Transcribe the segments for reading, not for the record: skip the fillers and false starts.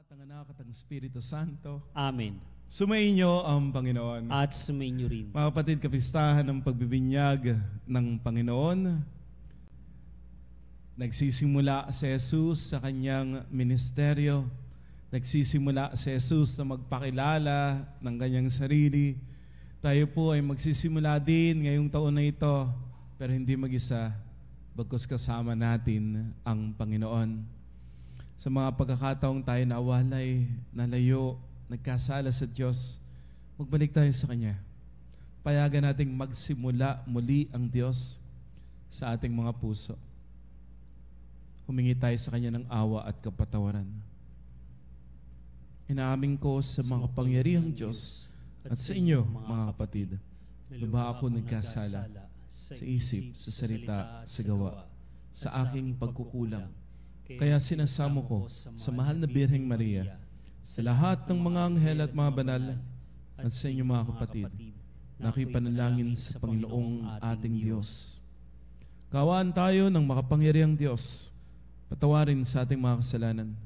at ang Anak at ang Espiritu Santo. Amen. Sumainyo ang Panginoon. At sumainyo rin. Mga kapatid, kapistahan ng pagbibinyag ng Panginoon. Nagsisimula si Jesus sa kanyang ministeryo. Nagsisimula si Jesus na magpakilala ng kanyang sarili. Tayo po ay magsisimula din ngayong taon na ito, pero hindi mag-isa, bagkus kasama natin ang Panginoon. Sa mga pagkakataong tayo nawalay, nalayo, nagkasala sa Diyos, magbalik tayo sa Kanya. Payagan nating magsimula muli ang Diyos sa ating mga puso. Humingi tayo sa Kanya ng awa at kapatawaran. Inaamin ko sa mga kapangyarihang Diyos at sa inyo, mga kapatid, lubha ako nagkasala sa isip, sa salita, sa gawa, sa aking pagkukulang. Kaya sinasamo ko sa mahal na Birheng Maria, sa lahat ng mga anghel at mga banal, at sa inyo mga kapatid, na ako'y panalangin sa Panginoong ating Diyos. Kaawaan tayo ng makapangyarihang Diyos, patawarin sa ating mga kasalanan,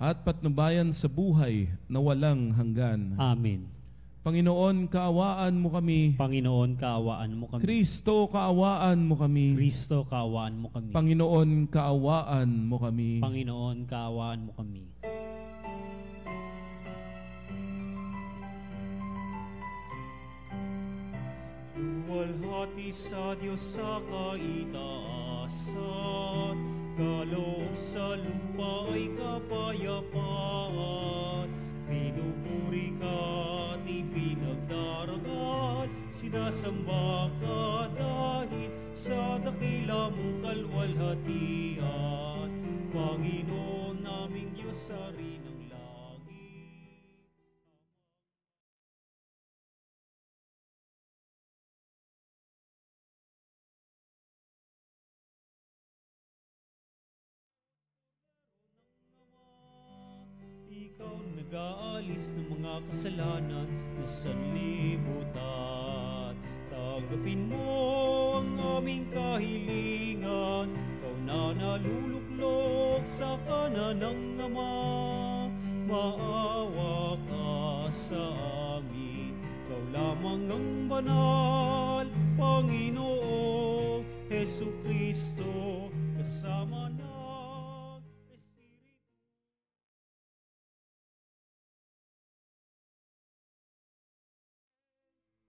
at patnubayan sa buhay na walang hanggan. Amen. Panginoon, kaawaan mo kami. Panginoon, kaawaan mo kami. Kristo, kaawaan mo kami. Kristo, kaawaan mo kami. Panginoon, kaawaan mo kami. Panginoon, kaawaan mo kami. Luwalhati sa Diyos sa kaitaasan, kaloob sa lupa ay kapayapaan. Pinupuri ka at ipinagdarangal, sinasamba ka dahil sa dakila mong kalwalhatian. Panginoon naming Diyos sa rin ng langit. Ikaw nag-aalis ng mga kasalanan na sanlibutan. Tanggapin mo ang aming kahilingan. Ikaw na naluluklok sa kanan ng Ama. Maawa ka sa amin. Ikaw lamang ang banal, Panginoong Jesucristo, kasama ng Espiritu.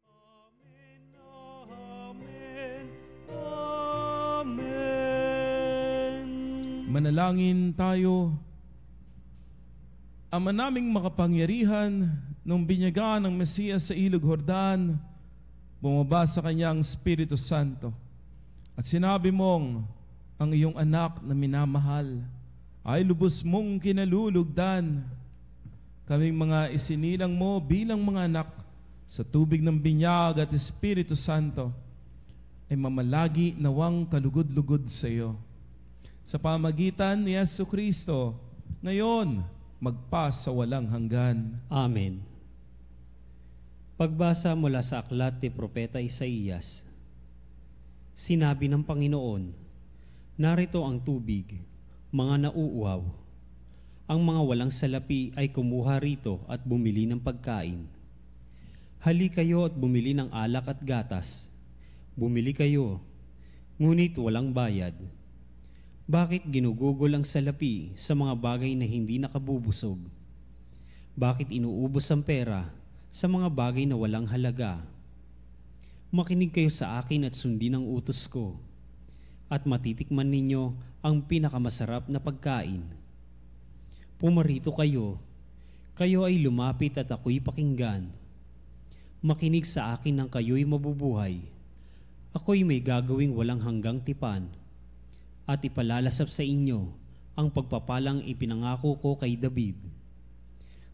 Amen, amen, amen. Manalangin tayo. Ama naming makapangyarihan, nung binyagaan ng Mesiyas sa Ilog Jordan, bumaba sa Kanya ang Espiritu Santo. At sinabi mong, ang iyong anak na minamahal ay lubos mong kinalulugdan. Kaming mga isinilang mo bilang mga anak sa tubig ng binyag at Espiritu Santo ay mamalagi nawang kalugod-lugod sa iyo. Sa pamagitan ni Jesucristo, ngayon, magpa sa walang hanggan. Amen. Pagbasa mula sa aklat ni Propeta Isaías. Sinabi ng Panginoon, narito ang tubig, mga nauuhaw. Ang mga walang salapi ay kumuha rito at bumili ng pagkain. Hali kayo at bumili ng alak at gatas. Bumili kayo, ngunit walang bayad. Bakit ginugugol ang salapi sa mga bagay na hindi nakabubusog? Bakit inuubos ang pera sa mga bagay na walang halaga? Makinig kayo sa akin at sundin ang utos ko, at matitikman ninyo ang pinakamasarap na pagkain. Pumarito kayo, kayo ay lumapit at ako'y pakinggan. Makinig sa akin nang kayo'y mabubuhay. Ako'y may gagawing walang hanggang tipan, at ipalalasap sa inyo ang pagpapalang ipinangako ko kay David.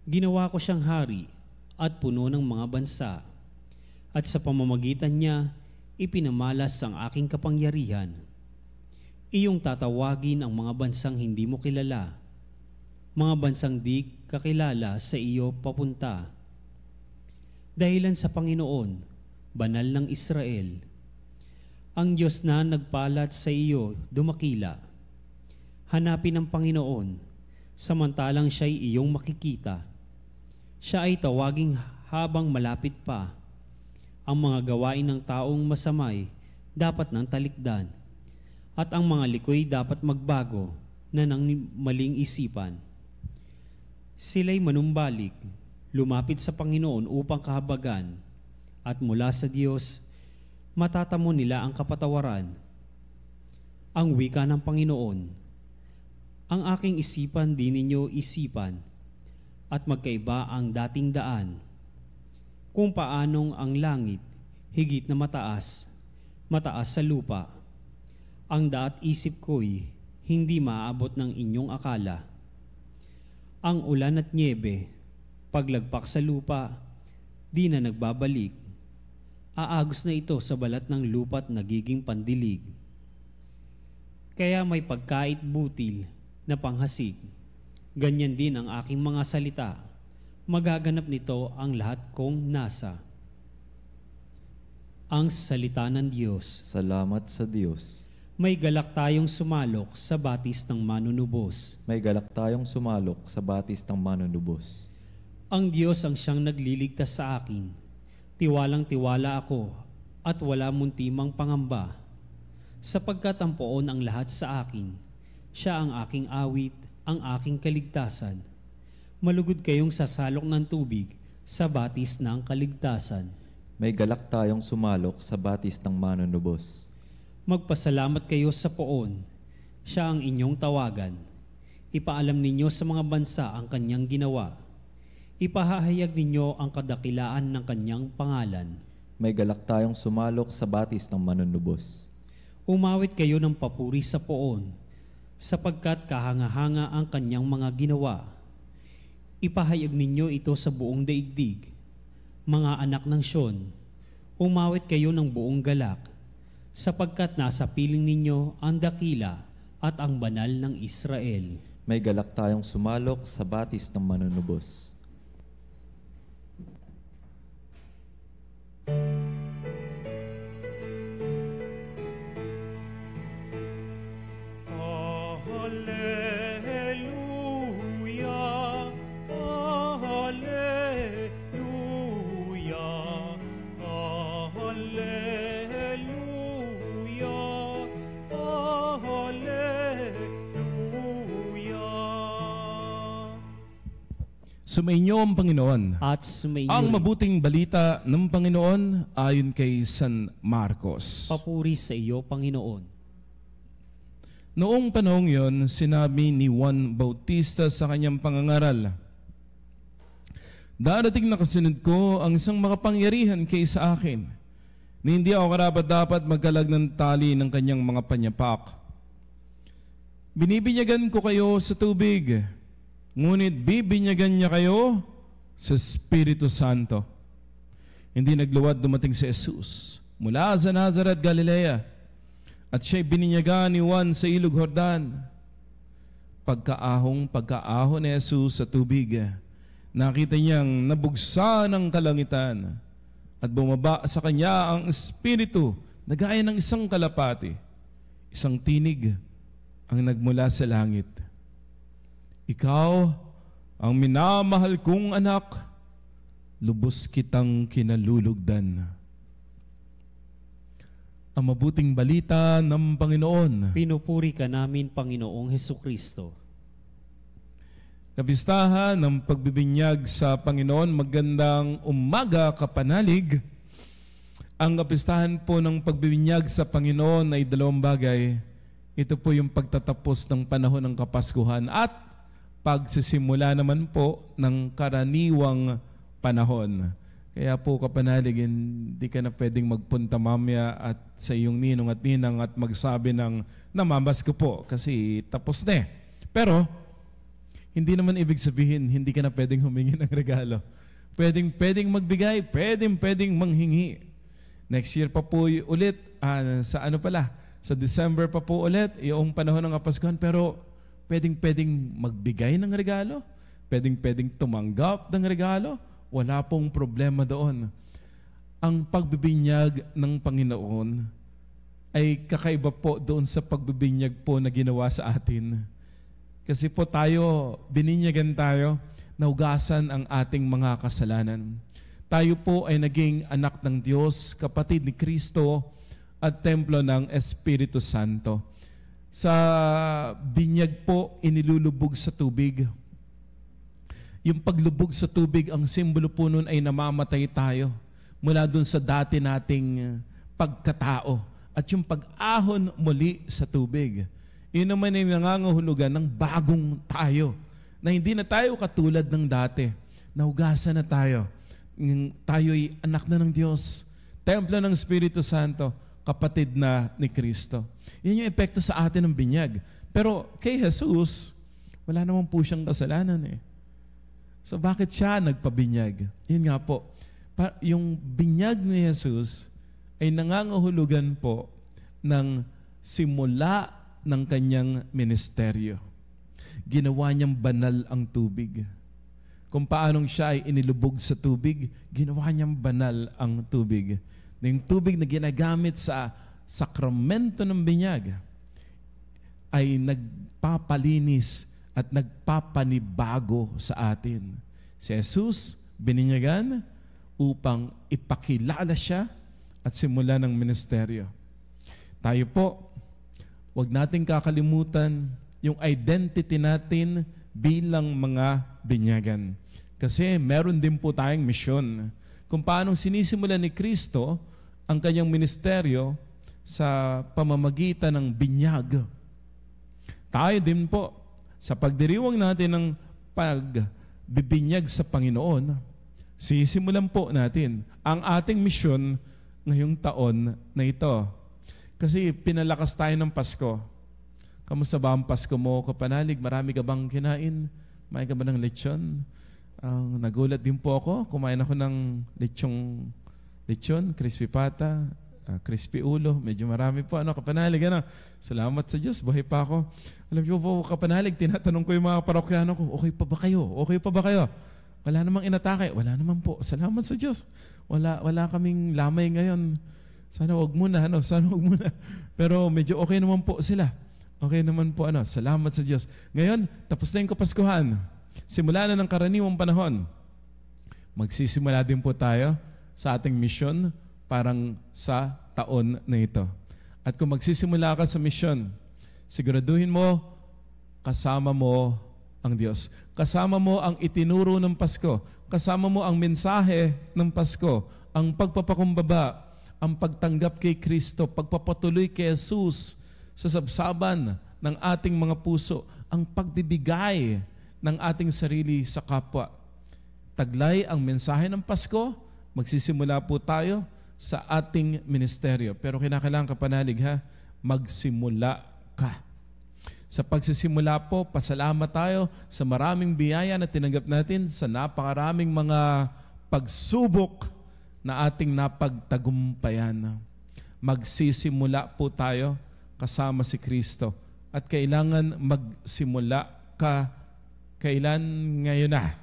Ginawa ko siyang hari at puno ng mga bansa, at sa pamamagitan niya, ipinamalas ang aking kapangyarihan. Iyong tatawagin ang mga bansang hindi mo kilala, mga bansang di kakilala sa iyo papunta. Dahilan sa Panginoon, banal ng Israel, ang Diyos na nagpalat sa iyo dumakila. Hanapin ang Panginoon samantalang siya'y iyong makikita. Siya ay tawaging habang malapit pa. Ang mga gawain ng taong masamay dapat nang talikdan, at ang mga likoy dapat magbago na ng maling isipan. Sila'y manumbalik, lumapit sa Panginoon upang kahabagan, at mula sa Diyos, matatamo nila ang kapatawaran. Ang wika ng Panginoon, ang aking isipan di ninyo isipan, at magkaiba ang dating daan. Kung paanong ang langit, higit na mataas, mataas sa lupa. Ang daat isip ko'y hindi maaabot ng inyong akala. Ang ulan at nyebe, paglagpak sa lupa, di na nagbabalik. Aagos na ito sa balat ng lupa't nagiging pandilig. Kaya may pagkait butil na panghasig. Ganyan din ang aking mga salita. Magaganap nito ang lahat kong nasa. Ang salita ng Diyos. Salamat sa Diyos. May galak tayong sumalok sa batis ng manunubos. May galak tayong sumalok sa batis ng manunubos. Ang Diyos ang siyang nagliligtas sa akin. Tiwalang-tiwala ako at wala muntimang pangamba. Sapagkat ang poon ang lahat sa akin. Siya ang aking awit, ang aking kaligtasan. Malugod kayong sasalok ng tubig sa batis ng kaligtasan. May galak tayong sumalok sa batis ng manunubos. Magpasalamat kayo sa poon. Siya ang inyong tawagan. Ipaalam ninyo sa mga bansa ang kanyang ginawa. Ipahahayag ninyo ang kadakilaan ng kanyang pangalan. May galak tayong sumalok sa batis ng manunubos. Umawit kayo ng papuri sa poon, sapagkat kahanga-hanga ang kanyang mga ginawa. Ipahayag ninyo ito sa buong daigdig. Mga anak ng Sion, umawit kayo ng buong galak, sapagkat nasa piling ninyo ang dakila at ang banal ng Israel. May galak tayong sumalok sa batis ng manunubos. Sumainyo ang Panginoon. At sumainyo Ang rin. mabuting balita ng Panginoon ayon kay San Marcos. Papuri sa iyo, Panginoon. Noong panahong yon, sinabi ni Juan Bautista sa kanyang pangangaral, "Darating na kasunod ko ang isang makapangyarihan kaysa akin, na hindi ako karapat-dapat magkalag ng tali ng kanyang mga panyapak. Binibinyagan ko kayo sa tubig, ngunit bibinyagan niya kayo sa Espiritu Santo." Hindi nagluwad dumating si Jesus mula sa Nazareth, Galilea, at siya'y bininyagan ni Juan sa ilog Jordan. Pagkaaho ni Jesus sa tubig, nakita niyang nabugsa ng kalangitan at bumaba sa kanya ang Espiritu na gaya ng isang kalapati. Isang tinig ang nagmula sa langit. "Ikaw ang minamahal kong anak, lubos kitang kinalulugdan." Ang mabuting balita ng Panginoon. Pinupuri ka namin, Panginoong Hesukristo. Kapistahan ng pagbibinyag sa Panginoon, magandang umaga kapanalig. Ang kapistahan po ng pagbibinyag sa Panginoon ay dalawang bagay. Ito po yung pagtatapos ng panahon ng Kapaskuhan at pagsisimula naman po ng karaniwang panahon. Kaya po kapanalig, hindi ka na pwedeng magpunta mamaya at sa iyong ninong at ninang at magsabi ng namamas ko po kasi tapos na eh. Pero hindi naman ibig sabihin hindi ka na pwedeng humingi ng regalo. Pwedeng magbigay, pwedeng manghingi. Next year pa po ulit, sa December pa po ulit, yung panahon ng Kapaskuhan, pero pwedeng magbigay ng regalo, pwedeng tumanggap ng regalo, wala pong problema doon. Ang pagbibinyag ng Panginoon ay kakaiba po doon sa pagbibinyag po na ginawa sa atin. Kasi po tayo, bininyagan tayo, nahugasan ang ating mga kasalanan. Tayo po ay naging anak ng Diyos, kapatid ni Kristo, at templo ng Espiritu Santo. Sa binyag po, inilulubog sa tubig. Yung paglubog sa tubig, ang simbolo po nun ay namamatay tayo mula dun sa dati nating pagkatao. At yung pag-ahon muli sa tubig, yun naman ay nangangahulugan ng bagong tayo, na hindi na tayo katulad ng dati. Nahugasan na tayo. Tayo'y anak na ng Diyos, templo ng Espiritu Santo, kapatid na ni Kristo. Yun yung epekto sa atin ng binyag. Pero kay Jesus, wala naman po siyang kasalanan eh. So bakit siya nagpabinyag? Yun nga po, yung binyag ni Jesus ay nangangahulugan po ng simula ng kanyang ministeryo. Ginawa niyang banal ang tubig. Kung paanong siya ay inilubog sa tubig, ginawa niyang banal ang tubig. Na yung tubig na ginagamit sa sakramento ng binyag ay nagpapalinis at nagpapanibago sa atin. Si Jesus, bininyagan upang ipakilala siya at simula ng ministeryo. Tayo po, huwag nating kakalimutan yung identity natin bilang mga binyagan. Kasi meron din po tayong misyon. Kung paano sinisimula ni Kristo ang kanyang ministeryo sa pamamagitan ng binyag. Tayo din po, sa pagdiriwang natin ng pagbibinyag sa Panginoon, sisimulan po natin ang ating misyon ngayong taon na ito. Kasi pinalakas tayo ng Pasko. Kamusta ba ang Pasko mo, kapanalig? Marami ka bang kinain? Kumain ka ba ng lechon? Nagulat din po ako. Kumain ako ng lechon, crispy pata, crispy ulo. Medyo marami po. Kapanalig, salamat sa Diyos, buhay pa ako. Alam niyo po, kapanalig, tinatanong ko yung mga parokyano ko, okay pa ba kayo? Okay pa ba kayo? Wala namang inatake. Wala naman po. Salamat sa Diyos. Wala kaming lamay ngayon. Sana wag muna, sana wag muna. Pero medyo okay naman po sila. Okay naman po, salamat sa Diyos. Ngayon, tapos na yung Kapaskuhan. Simula na ng karaniwang panahon. Magsisimula din po tayo sa ating misyon parang sa taon na ito. At kung magsisimula ka sa misyon, siguraduhin mo, kasama mo ang Diyos. Kasama mo ang itinuro ng Pasko. Kasama mo ang mensahe ng Pasko. Ang pagpapakumbaba, ang pagtanggap kay Kristo, pagpapatuloy kay Jesus sa sabsaban ng ating mga puso, ang pagbibigay ng ating sarili sa kapwa. Taglay ang mensahe ng Pasko, magsisimula po tayo sa ating ministeryo. Pero kinakailangan kapanalig magsimula ka. Sa pagsisimula po, pasalamat tayo sa maraming biyaya na tinanggap natin, sa napakaraming mga pagsubok na ating napagtagumpayan. Magsisimula po tayo kasama si Kristo. At kailangan magsimula ka kailan? Ngayon na.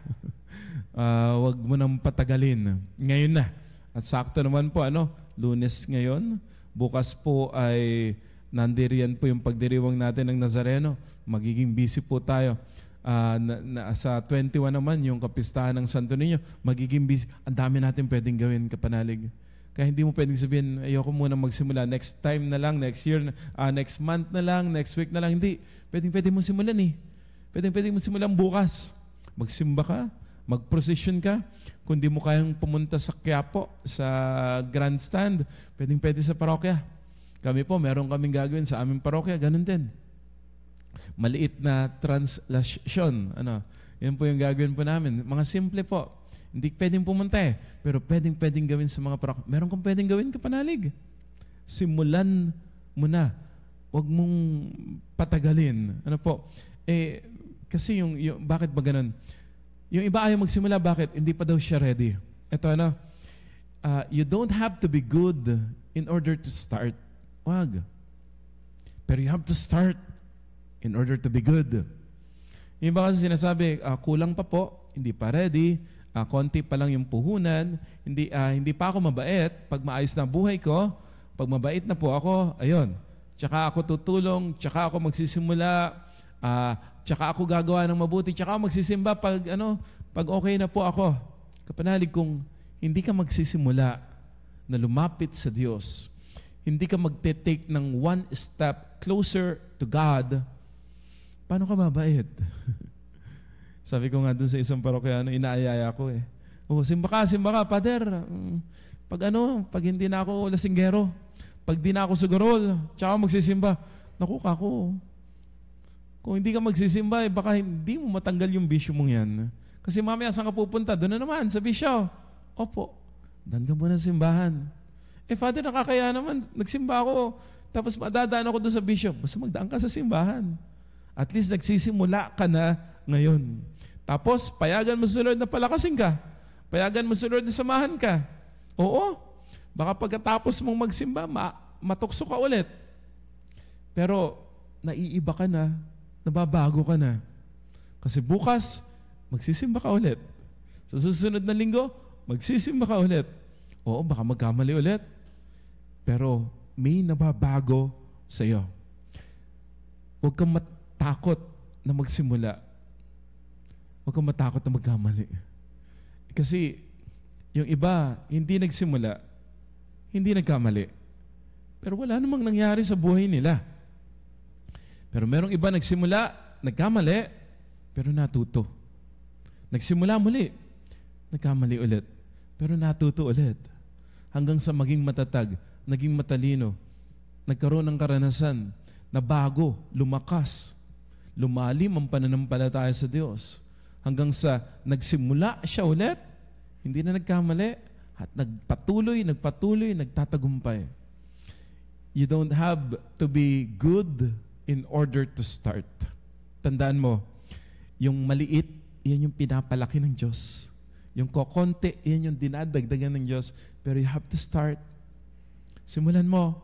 Huwag mo nang patagalin. Ngayon na. At sakto naman po, Lunes ngayon. Bukas po ay nandiriyan po yung pagdiriwang natin ng Nazareno. Magiging busy po tayo. Sa 21 naman, yung kapistahan ng Santo Niño, magiging busy. Ang dami natin pwedeng gawin, kapanalig. Kaya hindi mo pwedeng sabihin, ayoko muna magsimula. Next time na lang, next year, next month na lang, next week na lang. Hindi. Pwedeng mo simulan eh. Pwedeng mo simulan bukas. Magsimba ka, mag-procession ka. Kung di mo kayang pumunta sa Quiapo, sa grandstand, pwede sa parokya. Kami po, meron kaming gagawin sa aming parokya, ganun din. Maliit na translation. Yan po yung gagawin po namin. Mga simple po. Hindi pwedeng pumunta pero pwedeng gawin sa mga parokya. Meron kang pwedeng gawin, kapanalig. Simulan mo na. Huwag mong patagalin. Kasi yung bakit ba ganun? Yung iba ayaw magsimula, bakit? Hindi pa daw siya ready. Ito you don't have to be good in order to start. Wag. Pero you have to start in order to be good. Yung iba kasi sinasabi, kulang pa po, hindi pa ready, konti pa lang yung puhunan, hindi pa ako mabait. Pag maayos na buhay ko, pag mabait na po ako, ayun, tsaka ako tutulong, tsaka ako magsisimula Tsaka ako gagawa ng mabuti. Tsaka magsisimba pag okay na po ako. Kapanalig, kung hindi ka magsisimula na lumapit sa Diyos, hindi ka magte-take ng one step closer to God, paano ka mabait? Sabi ko nga dun sa isang parokyano, inaayaya ko simba ka, Pader. Pag hindi na ako lasinggero, pag di na ako sugarol, tsaka magsisimba, naku kako. Kung hindi ka magsisimba, baka hindi mo matanggal yung bisyo mong yan. Kasi mamaya saan ka pupunta? Doon na naman, sa bisyo. Opo, dan ka muna sa simbahan. Father, nakakaya naman, nagsimba ako, tapos madadaan ako doon sa bisyo. Basta magdaan ka sa simbahan. At least nagsisimula ka na ngayon. Tapos, payagan mo sa Lord na palakasin ka. Payagan mo sa Lord na samahan ka. Oo, baka pagkatapos mong magsimba, matukso ka ulit. Pero, naiiba ka na, nababago ka na. Kasi bukas, magsisimba ka ulit. Sa susunod na linggo, magsisimba ka ulit. Oo, baka magkamali ulit. Pero may nababago sa iyo. Huwag kang matakot na magsimula. Huwag kang matakot na magkamali. Kasi yung iba, hindi nagsimula, hindi nagkamali. Pero wala namang nangyari sa buhay nila. Pero merong iba nagsimula, nagkamali, pero natuto. Nagsimula muli, nagkamali ulit, pero natuto ulit. Hanggang sa maging matatag, naging matalino, nagkaroon ng karanasan na bago, lumakas, lumalim ang pananampalataya sa Diyos. Hanggang sa nagsimula siya ulit, hindi na nagkamali, at nagpatuloy, nagtatagumpay. You don't have to be good in order to start. Tandaan mo, yung maliit, yan yung pinapalaki ng Diyos. Yung kokonti, yan yung dinadagdagan ng Diyos. Pero you have to start. Simulan mo.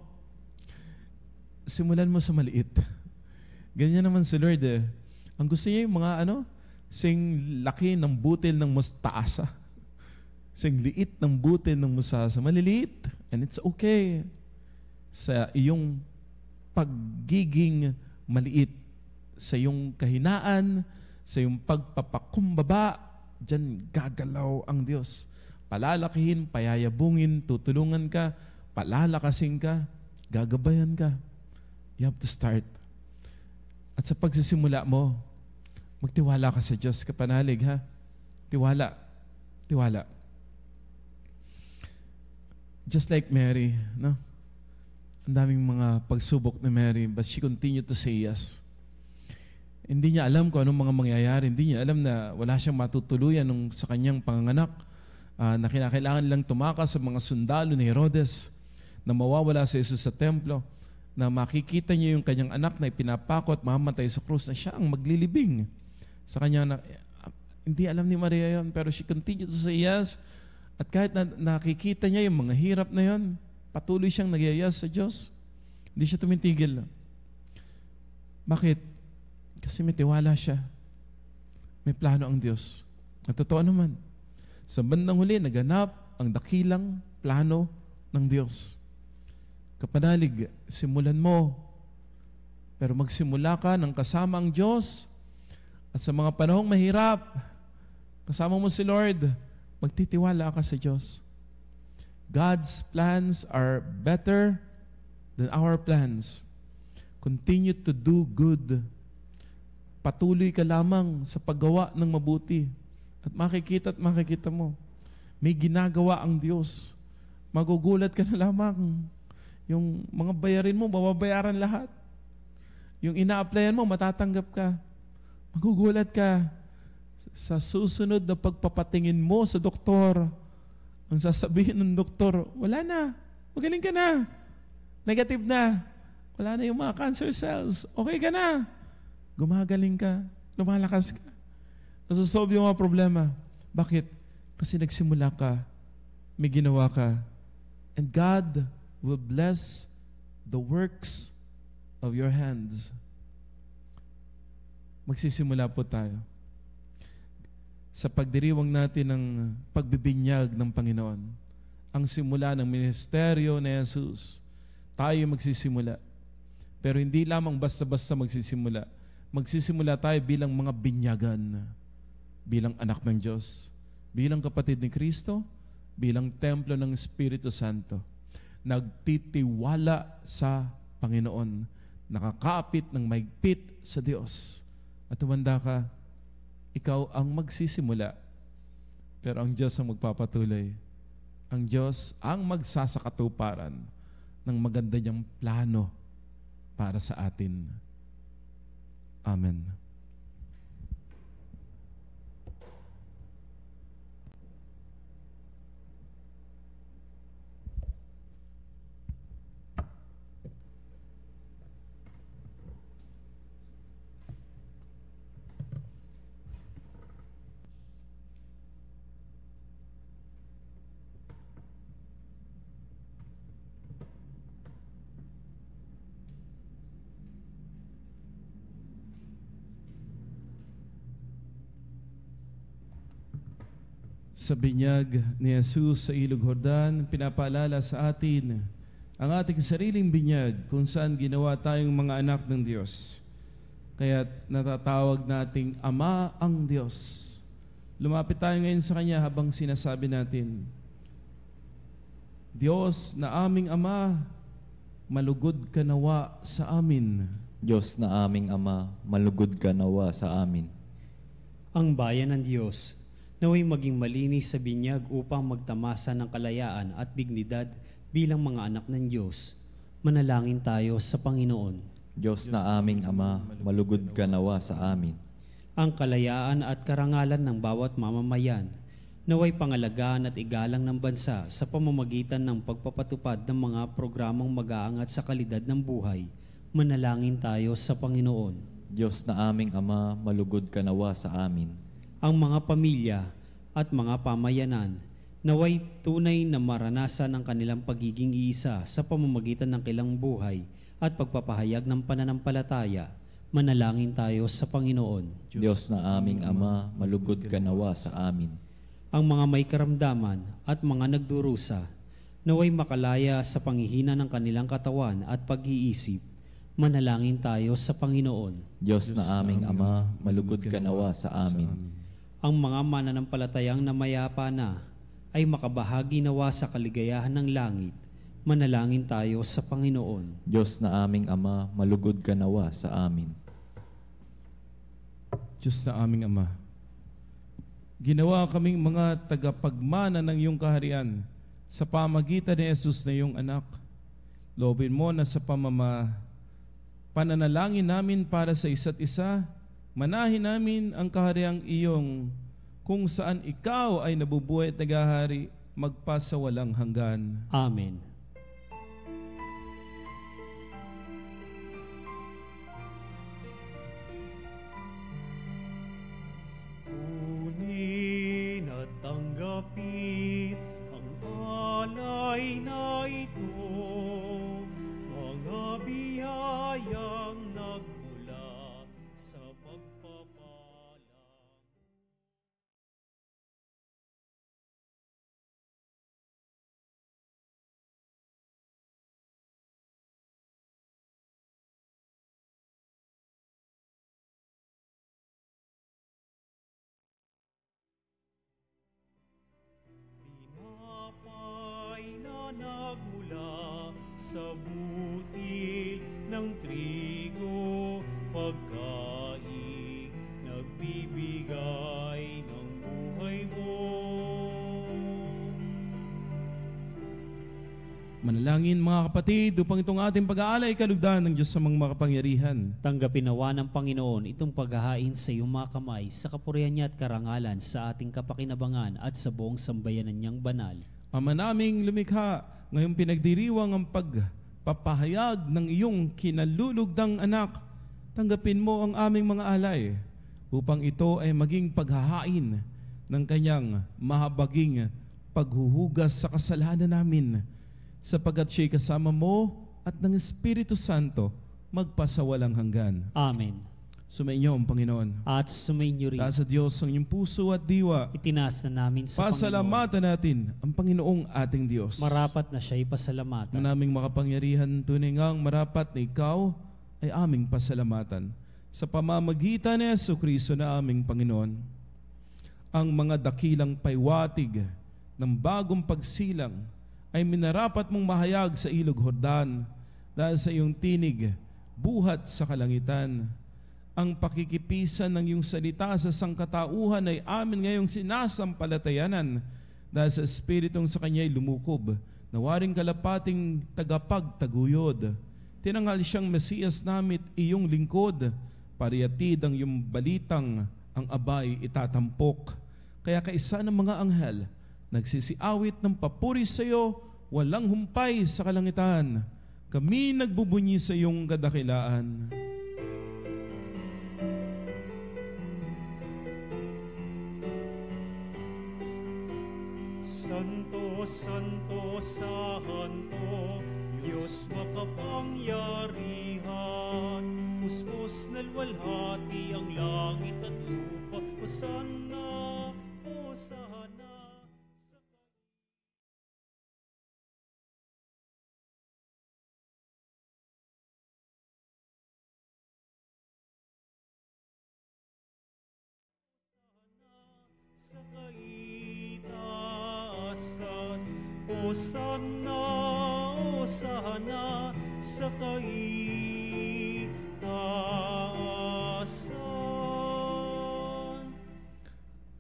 Simulan mo sa maliit. Ganyan naman si Lord Ang gusto niya yung mga sing laki ng butil ng mustasa. Sing liit ng butil ng mustasa. Maliliit. And it's okay. Sa iyong pagiging maliit, sa iyong kahinaan, sa iyong pagpapakumbaba, diyan gagalaw ang Diyos. Palalakihin, payayabungin, tutulungan ka, palalakasin ka, gagabayan ka. You have to start. At sa pagsisimula mo, magtiwala ka sa Diyos, kapanalig ha. Tiwala. Tiwala. Just like Mary, no? Ang daming mga pagsubok ni Mary, but she continued to say yes. Hindi niya alam kung anong mga mangyayari. Hindi niya alam na wala siyang matutuluyan sa kanyang panganganak, na kinakailangan lang tumakas sa mga sundalo ni Herodes, na mawawala sa Jesus sa templo, na makikita niya yung kanyang anak na ipinapako at mamamatay sa krus, na siya ang maglilibing sa kanyang anak. Hindi alam ni Maria yon, pero she continued to say yes. At kahit na nakikita niya yung mga hirap na yon, patuloy siyang nagyayas sa Diyos. Hindi siya tumitigil. Bakit? Kasi may tiwala siya. May plano ang Diyos. At totoo naman, sa bandang huli, naganap ang dakilang plano ng Diyos. Kapanalig, simulan mo. Pero magsimula ka ng kasama ang Diyos. At sa mga panahong mahirap, kasama mo si Lord, magtitiwala ka sa Diyos. God's plans are better than our plans. Continue to do good. Patuloy ka lamang sa paggawa ng mabuti. At makikita mo, may ginagawa ang Diyos. Magugulat ka na lamang. Yung mga bayarin mo, mababayaran lahat. Yung ina-applyan mo, matatanggap ka. Magugulat ka. Sa susunod na pagpapatingin mo sa doktor, ang sasabihin ng doktor, wala na, magaling ka na, negative na, wala na yung mga cancer cells, okay ka na, gumagaling ka, lumalakas ka, nasusolve yung mga problema. Bakit? Kasi nagsimula ka, may ginawa ka, and God will bless the works of your hands. Magsisimula po tayo sa pagdiriwang natin ng pagbibinyag ng Panginoon. Ang simula ng ministeryo ni Jesus, tayo magsisimula. Pero hindi lamang basta-basta magsisimula. magsisimula tayo bilang mga binyagan, bilang anak ng Diyos, bilang kapatid ni Kristo, bilang templo ng Espiritu Santo, nagtitiwala sa Panginoon, nakakapit ng mahigpit sa Diyos. At tumanda ka, ikaw ang magsisimula, pero ang Diyos ang magpapatuloy. Ang Diyos ang magsasakatuparan ng maganda niyang plano para sa atin. Amen. Sa binyag ni Jesus sa Ilog Jordan, pinapaalala sa atin ang ating sariling binyag kung saan ginawa tayong mga anak ng Diyos. Kaya't natatawag nating Ama ang Diyos. Lumapit tayo ngayon sa Kanya habang sinasabi natin, Diyos na aming Ama, malugod ka nawa sa amin. Diyos na aming Ama, malugod ka nawa sa amin. Ang bayan ng Diyos, naway maging malinis sa binyag upang magtamasa ng kalayaan at dignidad bilang mga anak ng Diyos. Manalangin tayo sa Panginoon. Diyos na aming Ama, malugod ka nawa sa amin. Ang kalayaan at karangalan ng bawat mamamayan, naway pangalagaan at igalang ng bansa sa pamamagitan ng pagpapatupad ng mga programang mag-aangat sa kalidad ng buhay. Manalangin tayo sa Panginoon. Diyos na aming Ama, malugod ka nawa sa amin. Ang mga pamilya at mga pamayanan, naway tunay na maranasan ang kanilang pagiging iisa sa pamamagitan ng kilang buhay at pagpapahayag ng pananampalataya. Manalangin tayo sa Panginoon. Diyos na aming Ama, malugod ka nawa sa amin. Ang mga may karamdaman at mga nagdurusa, naway makalaya sa panghihina ng kanilang katawan at pag-iisip. Manalangin tayo sa Panginoon. Diyos na aming Ama, malugod ka nawa sa amin. Ang mga mananampalatayang namayapa na ay makabahagi nawa sa kaligayahan ng langit. Manalangin tayo sa Panginoon. Diyos na aming Ama, malugod ka nawa sa amin. Diyos na aming Ama, ginawa kaming mga tagapagmana ng iyong kaharian sa pamagitan ni Jesus na iyong anak. Loobin mo na sa pananalangin namin para sa isa't isa, manahin namin ang kahariang iyong kung saan ikaw ay nabubuhay at nagahari magpasawalang hanggan. Amen. Kunin at tanggapin ang alay na ito, mga biyayang nagmula sa pagpapalang. Tinapay na nagmula sa butil ng trigo, pagkain nagbibigay ng buhay mo. Manalangin mga kapatid upang itong ating pag-aalay kalugdan ng Diyos sa mga makapangyarihan. Tanggapin nawa ng Panginoon itong paghahain sa iyong mga kamay sa kapurihan niya at karangalan sa ating kapakinabangan at sa buong sambayanan niyang banal. Ama naming lumikha, ngayong pinagdiriwang ang pagpapahayag ng iyong kinalulugdang anak, tanggapin mo ang aming mga alay upang ito ay maging paghahain ng kanyang mahabaging paghuhugas sa kasalanan namin, sapagkat siya'y kasama mo at ng Espiritu Santo magpasawalang hanggan. Amen. Sumainyo ang Panginoon. At sumainyo rin. Taas sa Diyos ang inyong puso at diwa. Itinaas na namin sa Panginoon. Pasalamatan natin ang Panginoong ating Diyos. Marapat na siya'y pasalamatan. Ang naming makapangyarihan, tunay ngang marapat na ikaw ay aming pasalamatan. sa pamamagitan ni Jesucristo na aming Panginoon, ang mga dakilang paywatig ng bagong pagsilang ay minarapat mong mahayag sa ilog Jordan dahil sa iyong tinig, buhat sa kalangitan. Ang pakikipisan ng iyong salita sa sangkatauhan ay amin ngayong sinasampalatayanan dahil sa Espiritong sa Kanya'y lumukob, na waring kalapating tagapagtaguyod. Tinanghal siyang Mesiyas namit iyong lingkod, pariyatid ang iyong balitang ang abay itatampok. Kaya kaisa ng mga anghel, nagsisiawit ng papuri sa iyo, walang humpay sa kalangitan. Kami nagbubunyi sa iyong kadakilaan. Santo, Santo, Santo, Diyos makapangyarihan. Puspos na luwalhati ang langit at lupa. Hosanna, Hosanna. Sa kaitaasan, Hosanna, Hosanna, sa kaitaasan.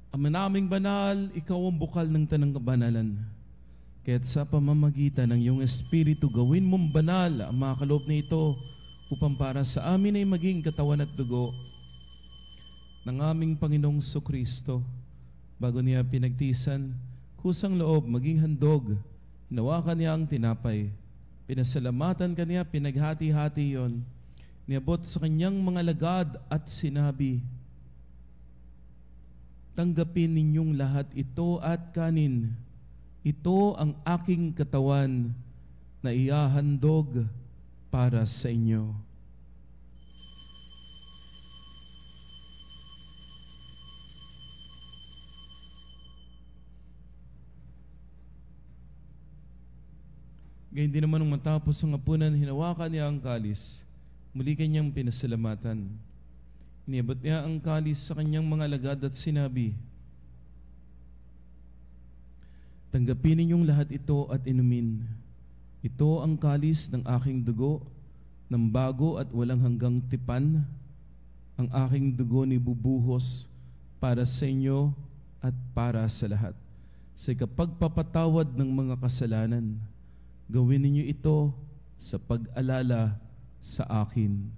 Ama naming banal, ikaw ang bukal ng tanang kabanalan. Kaya't sa pamamagitan ng iyong Espiritu, gawin mong banal ang mga kaloob na ito upang para sa amin ay maging katawan at dugo ng aming Panginoong Kristo. Bago niya pinagtisan, kusang loob maging handog, hinawakan niya ang tinapay. Pinasalamatan kaniya, pinaghati-hati yon. Niabot sa kanyang mga lagad at sinabi, tanggapin ninyong lahat ito at kanin. Ito ang aking katawan na ihahandog para sa inyo. Gayun din naman nung matapos ang hapunan, hinawakan niya ang kalis. Muli kanyang pinasalamatan. Iniabot niya ang kalis sa kanyang mga lagad at sinabi, tanggapin ninyong lahat ito at inumin. Ito ang kalis ng aking dugo, ng bago at walang hanggang tipan. Ang aking dugo ni bubuhos para sa inyo at para sa lahat. Sa kapagpapatawad ng mga kasalanan, gawin ninyo ito sa pag-alala sa akin.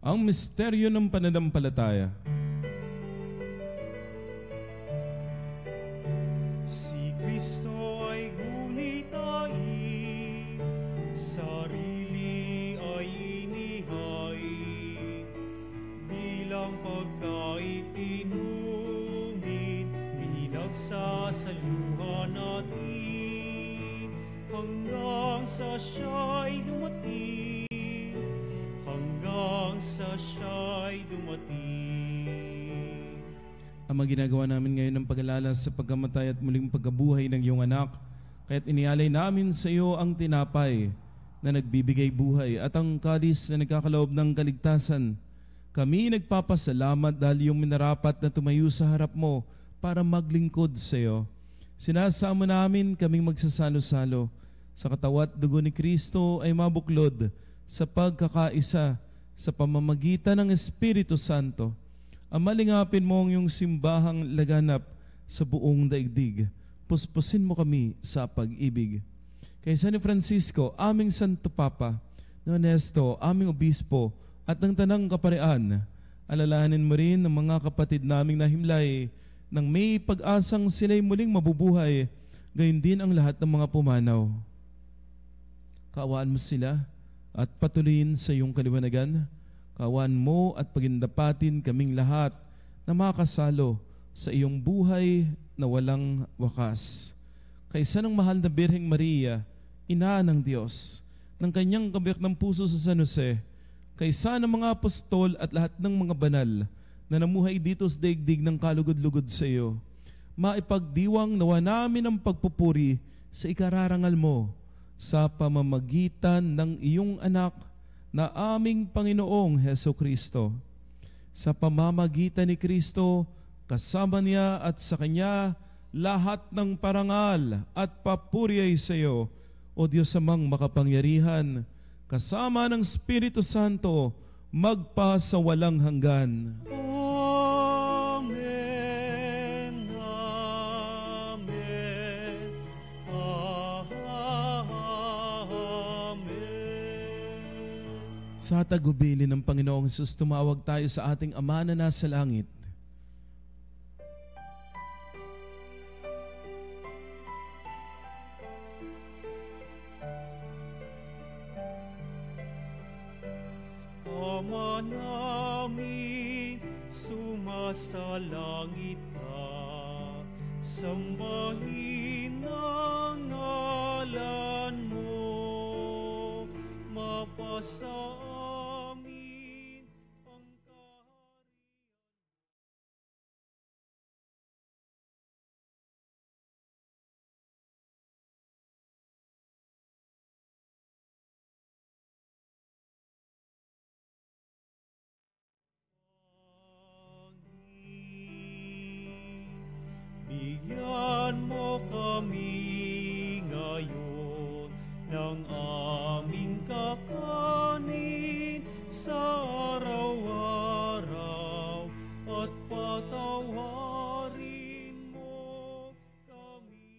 Ang misteryo ng pananampalataya. Si Kristo ay gunitahin, sarili ay inihay, bilang pagkain inumin, pinagsasaluhan natin, hanggang sa siya'y dumating, hanggang sa siya'y dumating. Ang mga ginagawa namin ngayon ng pag-alala sa pagkamatay at muling pagkabuhay ng iyong anak, kaya't inialay namin sa iyo ang tinapay na nagbibigay buhay at ang kalis na nagkakaloob ng kaligtasan. Kami nagpapasalamat dahil iyong minarapat na tumayo sa harap mo para maglingkod sa iyo. Sinasama namin kaming magsasalo-salo sa katawan at dugo ni Kristo ay mabuklod sa pagkakaisa sa pamamagitan ng Espiritu Santo. Amalingapin mo ang iyong simbahang laganap sa buong daigdig. Puspusin mo kami sa pag-ibig. Kay San Francisco, aming Santo Papa, ni Ernesto, aming Obispo, at ng Tanang Kaparian, alalahanin mo rin ng mga kapatid naming nahimlay nang may pag-asang sila'y muling mabubuhay, gayon din ang lahat ng mga pumanaw. Kaawaan mo sila at patuloyin sa iyong kaliwanagan. Kaawaan mo at pagindapatin kaming lahat na makasalo sa iyong buhay na walang wakas. Kaysa ng mahal na Birheng Maria, Ina ng Diyos, ng kanyang kabiyak ng puso sa San Jose, kaysa ng mga apostol at lahat ng mga banal na namuhay dito sa daigdig ng kalugod-lugod sa iyo, maipagdiwang nawa namin ang pagpupuri sa ikararangal mo sa pamamagitan ng iyong anak na aming Panginoong Hesukristo. Sa pamamagitan ni Kristo, kasama niya at sa Kanya, lahat ng parangal at papuri ay sa iyo, O Diyos amang makapangyarihan, kasama ng Espiritu Santo, magpa sa walang hanggan. Amen. Amen. Amen. Sa tagubilin ng Panginoong Hesus, tumawag tayo sa ating Ama na nasa langit. Ama namin, sumasalangit ka, sambahin ang ngalan mo, mapasa amin ang kaharian. Bigyan mo kami ngayon ng aming kakanin sa araw-araw at patawarin mo kami.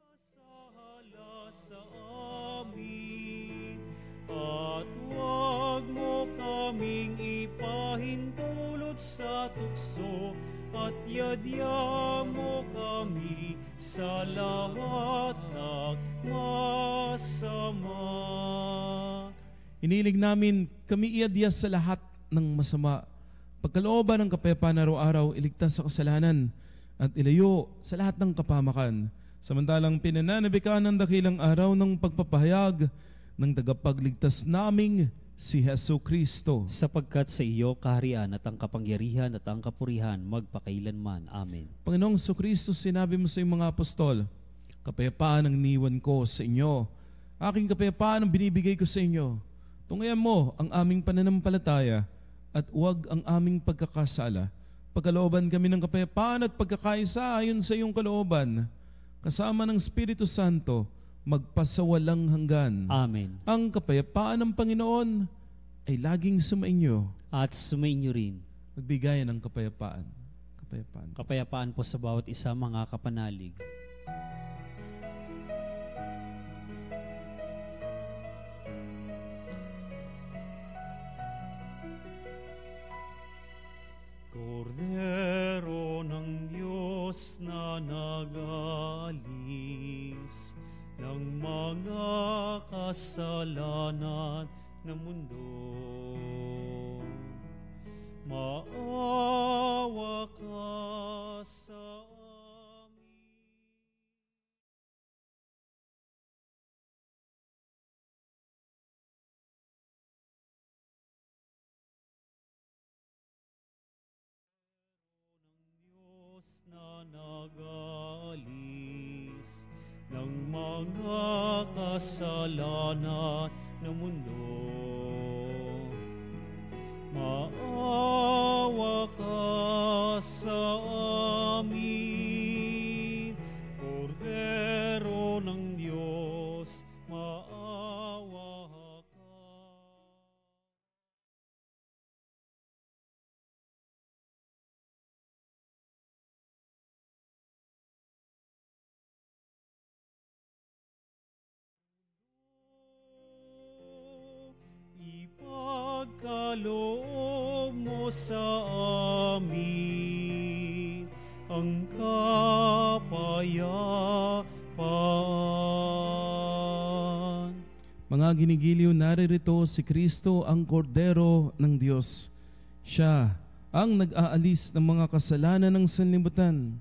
Kasahala sa amin at huwag mo kaming ipahintulot sa tukso at yadya mo kami sa lahat ng masama. Inilig namin kami iadya sa lahat ng masama. Pagkalooban ng kapayapaan araw-araw, iligtas sa kasalanan at ilayo sa lahat ng kapamakan. Samantalang pinananabikan ng dakilang araw ng pagpapahayag ng tagapagligtas naming si Hesukristo. Sapagkat sa iyo kaharian at ang kapangyarihan at ang kapurihan magpakailanman. Amen. Panginoong Hesukristo, sinabi mo sa iyong mga apostol, kapayapaan ang iniwan ko sa inyo. Aking kapayapaan ang binibigay ko sa inyo. Tungayan mo ang aming pananampalataya at huwag ang aming pagkakasala. Pagkalooban kami ng kapayapaan at pagkakaisa ayon sa iyong kalooban, kasama ng Espiritu Santo, magpasawalang hanggan. Amen. Ang kapayapaan ng Panginoon ay laging sumainyo. At sumainyo rin. Magbigayan ng kapayapaan. Kapayapaan. Kapayapaan po sa bawat isa, mga kapanalig. Kordero ng Diyos na nag-alis ng mga kasalanan ng mundo, maawa ka sa amin. Diyos na nag-alis ng mga kasalanan ng mundo, maawa ka sa amin. Kordero ng Diyos, maawa ka. Ipagkaloob mo sa amin ang kapayapaan. Mga ginigiliw, naririto si Kristo ang Kordero ng Diyos. Siya ang nag-aalis ng mga kasalanan ng sanlibutan.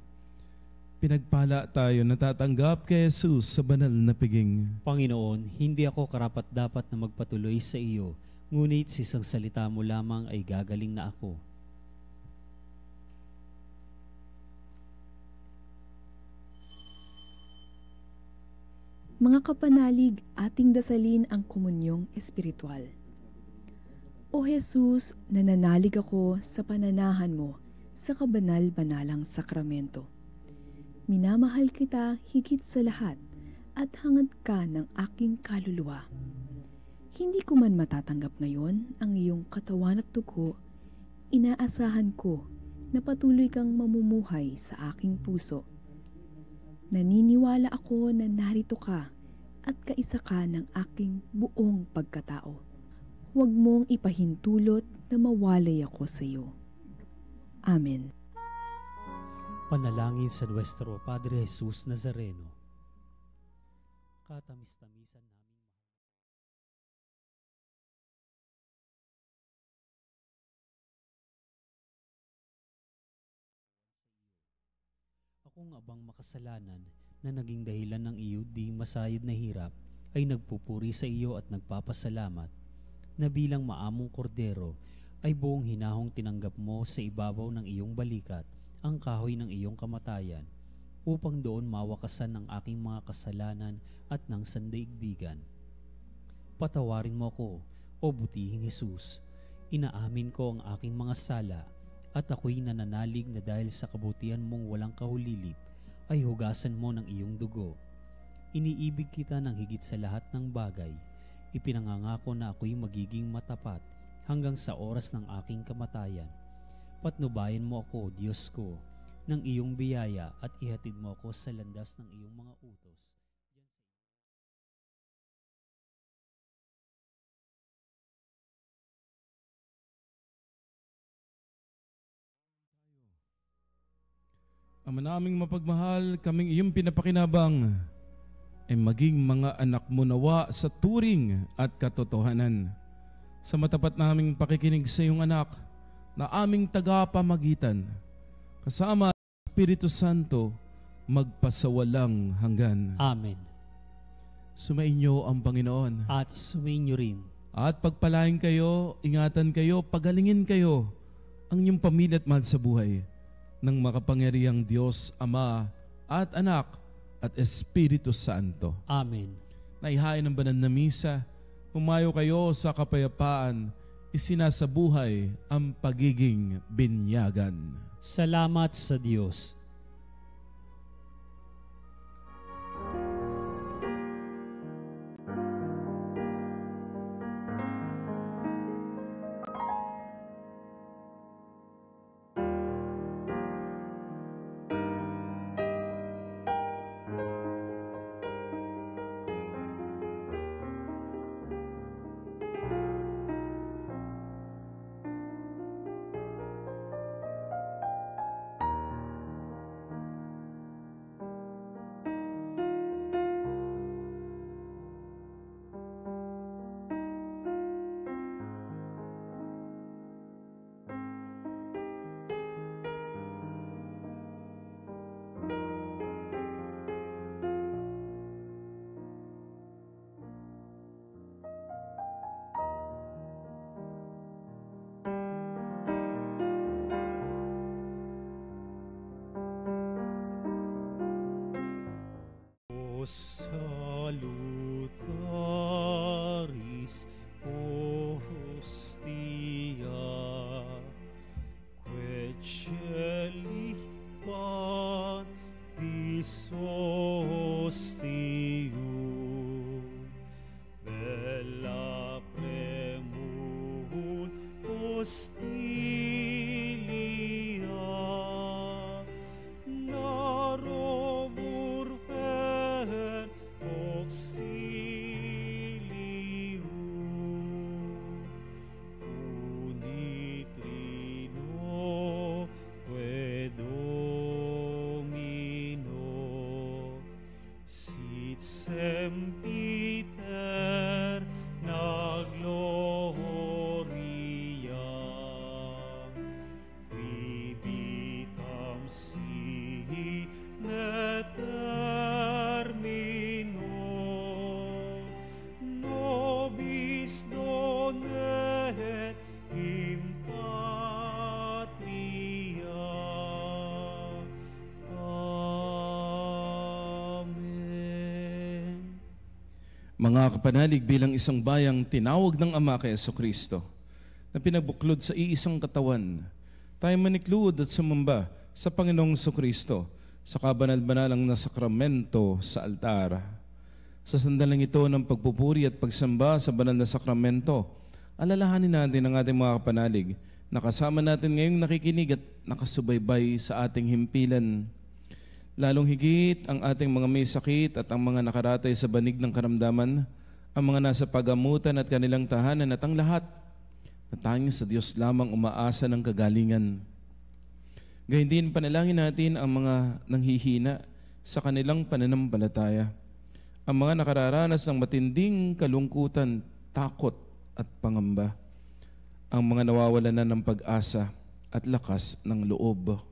Pinagpala tayo na tatanggap kay Jesus sa banal na piging. Panginoon, hindi ako karapat-dapat na magpatuloy sa iyo, ngunit sa isang salita mo lamang ay gagaling na ako. Mga kapanalig, ating dasalin ang komunyong espiritual. O Jesus, nananalig ako sa pananahan mo sa kabanal-banalang sakramento. Minamahal kita higit sa lahat at hangad ka ng aking kaluluwa. Hindi ko man matatanggap ngayon ang iyong katawan at dugo, inaasahan ko na patuloy kang mamumuhay sa aking puso. Naniniwala ako na narito ka at kaisa ka ng aking buong pagkatao. Huwag mong ipahintulot na mawalay ako sa iyo. Amen. Panalangin sa Nuestro Padre Jesus Nazareno. Katamis-tamisan namin akong abang makasalanan na naging dahilan ng iyo di masayod na hirap ay nagpupuri sa iyo at nagpapasalamat na bilang maamong kordero ay buong hinahong tinanggap mo sa ibabaw ng iyong balikat ang kahoy ng iyong kamatayan upang doon mawakasan ng aking mga kasalanan at ng sandaigdigan. Patawarin mo ako, o butihing Jesus. Inaamin ko ang aking mga sala at ako'y nananalig na dahil sa kabutihan mong walang kahulilip ay hugasan mo ng iyong dugo. Iniibig kita ng higit sa lahat ng bagay. Ipinangangako na ako'y magiging matapat hanggang sa oras ng aking kamatayan. Patnubayan mo ako, Diyos ko, ng iyong biyaya at ihatid mo ako sa landas ng iyong mga utos. Ama naming mapagmahal, kaming iyong pinapakinabang ay maging mga anak mo nawa sa turing at katotohanan. Sa matapat naming pakikinig sa iyong anak na aming tagapamagitan, kasama ang Espiritu Santo, magpasawalang hanggan. Amen. Sumainyo ang Panginoon. At sumainyo rin. At pagpalain kayo, ingatan kayo, pagalingin kayo ang inyong pamilya at mahal sa buhay ng makapangyarihang Diyos, Ama at Anak at Espiritu Santo. Amen. Naihain ng banal na misa, humayo kayo sa kapayapaan, isinasabuhay ang pagiging binyagan. Salamat sa Diyos. Salutaris hostia, quae celi panis hostium, bella premun hostilia, narovur auxilium, unitrino que Domino, sit sempiter na gloria, Mga kapanalig, bilang isang bayang tinawag ng Ama kay Jesucristo na pinabuklod sa iisang katawan, tayo manikluod at sumamba sa Panginoong Jesucristo sa kabanal-banalang na sakramento sa altar. Sa sandaling ito ng pagpupuri at pagsamba sa banal na sakramento, alalahanin natin ang ating mga kapanalig na kasama natin ngayong nakikinig at nakasubaybay sa ating himpilan. Lalong higit ang ating mga may sakit at ang mga nakaratay sa banig ng karamdaman, ang mga nasa pagamutan at kanilang tahanan at ang lahat na tanging sa Diyos lamang umaasa ng kagalingan. Gayun din panalangin natin ang mga nanghihina sa kanilang pananampalataya, ang mga nakararanas ng matinding kalungkutan, takot at pangamba, ang mga nawawalan na ng pag-asa at lakas ng loob.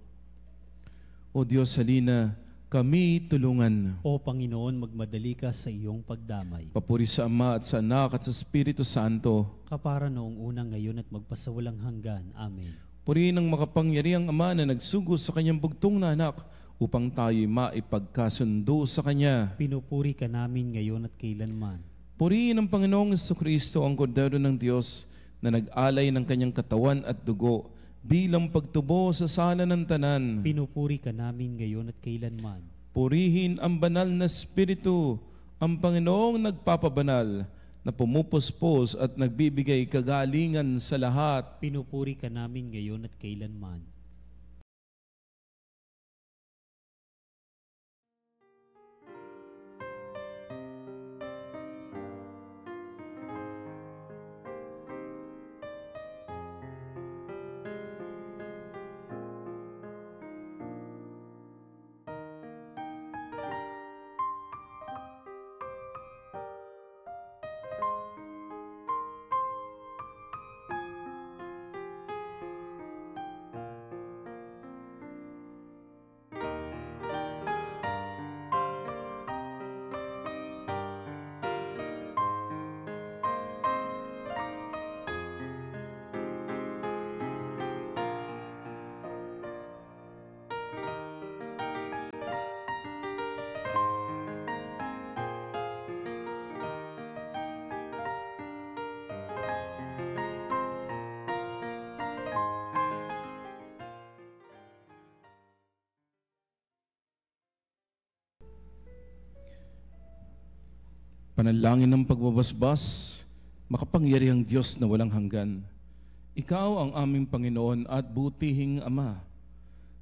O Diyos, halina, kami tulungan. O Panginoon, magmadali ka sa iyong pagdamay. Papuri sa Ama at sa Anak at sa Espiritu Santo. Kapara noong unang, ngayon at magpasawalang hanggan. Amen. Purihin ang makapangyarihang Ama na nagsugo sa kanyang bugtong na anak upang tayo maipagkasundo sa Kanya. Pinupuri ka namin ngayon at kailanman. Purihin ang Panginoong Jesucristo, ang Kordero ng Diyos na nag-alay ng kanyang katawan at dugo bilang pagtubo sa sala ng tanan. Pinupuri ka namin ngayon at kailanman. Purihin ang banal na Espiritu, ang Panginoong nagpapabanal, na pumupuspos at nagbibigay kagalingan sa lahat. Pinupuri ka namin ngayon at kailanman. Panalangin ng pagbabasbas, makapangyarihang Diyos na walang hanggan. Ikaw ang aming Panginoon at butihing Ama.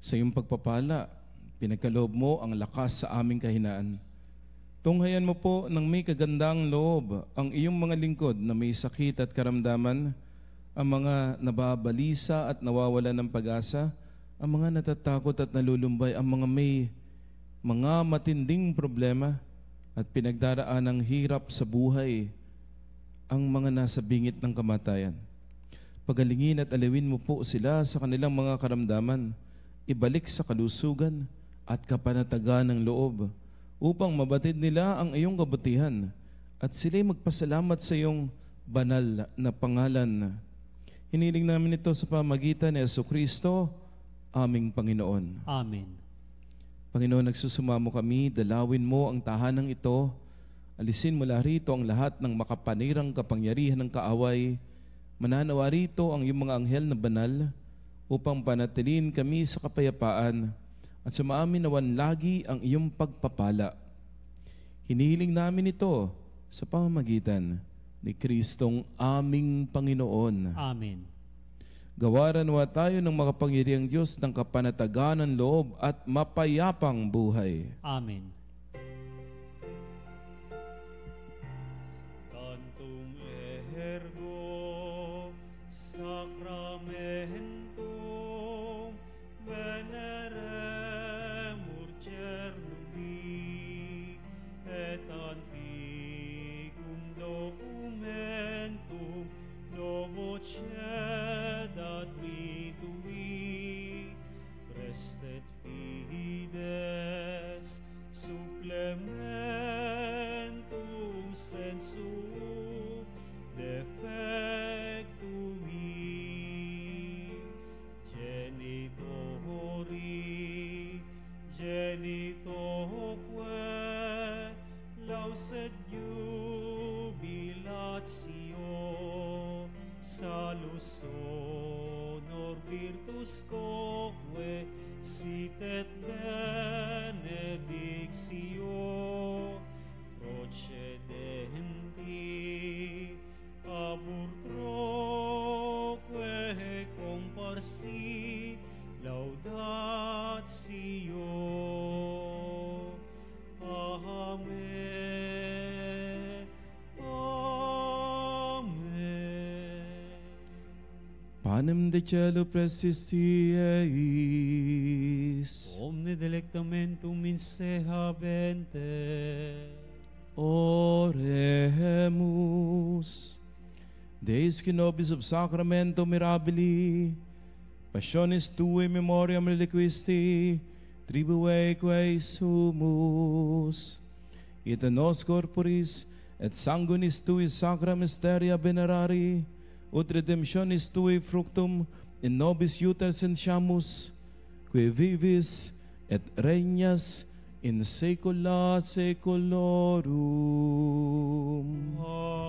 Sa iyong pagpapala, pinagkaloob mo ang lakas sa aming kahinaan. Tunghayan mo po ng may kagandang loob ang iyong mga lingkod na may sakit at karamdaman, ang mga nababalisa at nawawala ng pag-asa, ang mga natatakot at nalulumbay, ang mga may mga matinding problema at pinagdaraan ng hirap sa buhay, ang mga nasa bingit ng kamatayan. Pagalingin at alawin mo po sila sa kanilang mga karamdaman, ibalik sa kalusugan at kapanatagan ng loob, upang mabatid nila ang iyong kabutihan at sila'y magpasalamat sa iyong banal na pangalan. Hiniling namin ito sa pamagitan ni Jesucristo, aming Panginoon. Amen. Panginoon, nagsusumamo kami, dalawin mo ang tahanang ito, alisin mula rito ang lahat ng makapanirang kapangyarihan ng kaaway, mananawa rito ang iyong mga anghel na banal, upang panatilin kami sa kapayapaan, at sumaamin nawan lagi ang iyong pagpapala. Hinihiling namin ito sa pamamagitan ni Kristong aming Panginoon. Amen. Gawaran nawa tayo ng makapangyarihang Diyos ng kapanatagan ng loob at mapayapang buhay. Amen. Tantum ergo sacramentum veneremur cernubi et antiquum documentum novo cedat ritui prestet fides supplementum sensu defectui genitoque lauset Deus laudatio, salus honor virtus quoque, sit et benedictio, procedenti abur troque comparsi laudatio. Amen. Amen. Panem de cielo praesistiis. Omne delectamentum in se habente. Oremus. Deus qui nobis ob sacramento mirabili, passionis tui memoriam reliquisti, tribueque sumus, et nos corporis et sanguinis tui sacra mysteria venerari, ut redemptionis tui fructum in nobis iuter sentiamus, qui vivis et regnas in saecula saeculorum. Amen.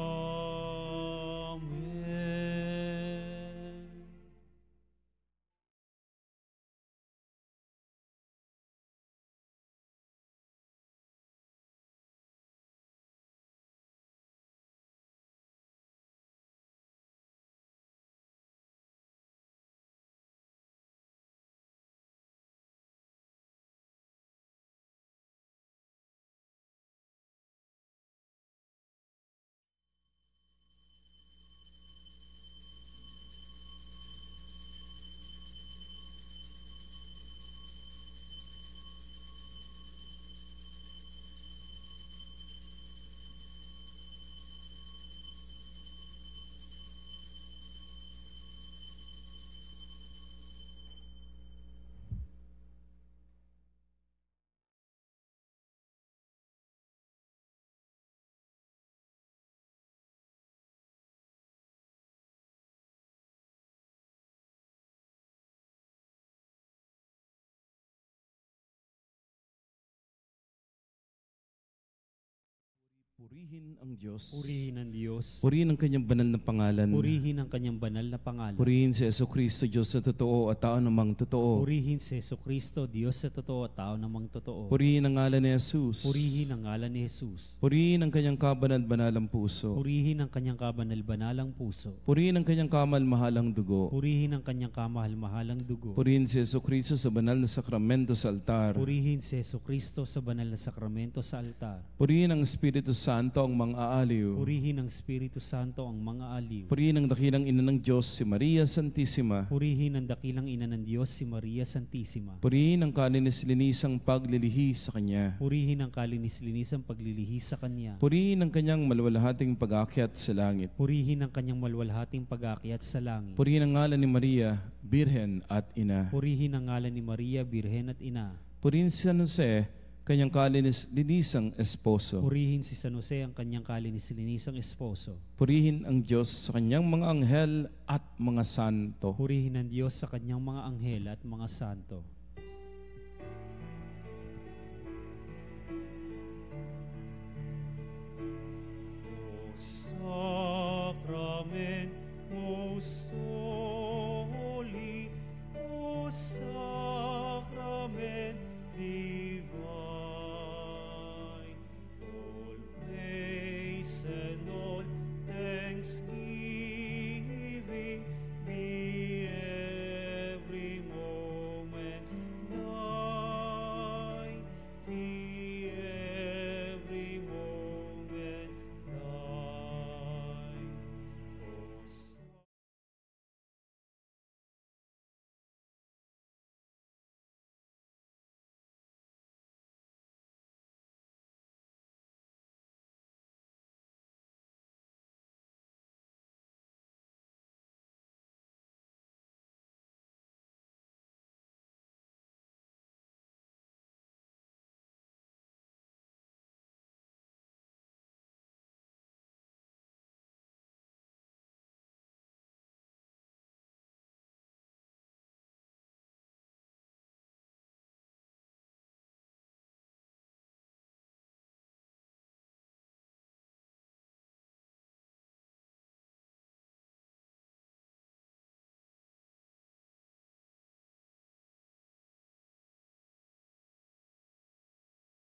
Purihin ang Diyos. Purihin ang Diyos. Purihin ang kanyang banal na pangalan. Purihin ang kanyang banal na pangalan. Purihin si Jesucristo, Diyos na totoo at tao namang totoo. Purihin si Jesucristo, Diyos sa totoo at tao namang totoo. Purihin ang ngalan ni Jesus. Purihin ang ngalan ni Jesus. Purihin ang kanyang kabanal-banalang puso. Purihin ang kanyang kabanal-banalang puso. Purihin ang kanyang kamal-mahalang dugo. Purihin ang kanyang kamahal-mahalang dugo. Purihin si Jesucristo sa banal na sakramento sa altar. Purihin si Jesucristo sa banal na sakramento sa altar. Purihin ang Espiritu Santo ang mga aaliw. Purihin ang Espiritu Santo ang mga aliw. Purihin ang dakilang ina ng Diyos, si Maria Santissima. Purihin ang dakilang ina ng Diyos, si Maria Santissima. Purihin ang kalinis-linisang paglilihi sa Kanya. Purihin ang kalinis-linisang paglilihi sa Kanya. Purihin ang kanyang malwalhating pag-akyat sa langit. Purihin ang kanyang malwalhating pag-aakyat sa langit. Purihin ang ngalan ni Maria, Birhen at Ina. Purihin ang ngalan ni Maria, Birhen at Ina. Purihin si San Jose, kanyang kalinis-linisang esposo. Purihin si San Jose ang kanyang kalinis-linisang esposo. Purihin ang Diyos sa kanyang mga anghel at mga santo. Purihin ang Diyos sa kanyang mga anghel at mga santo.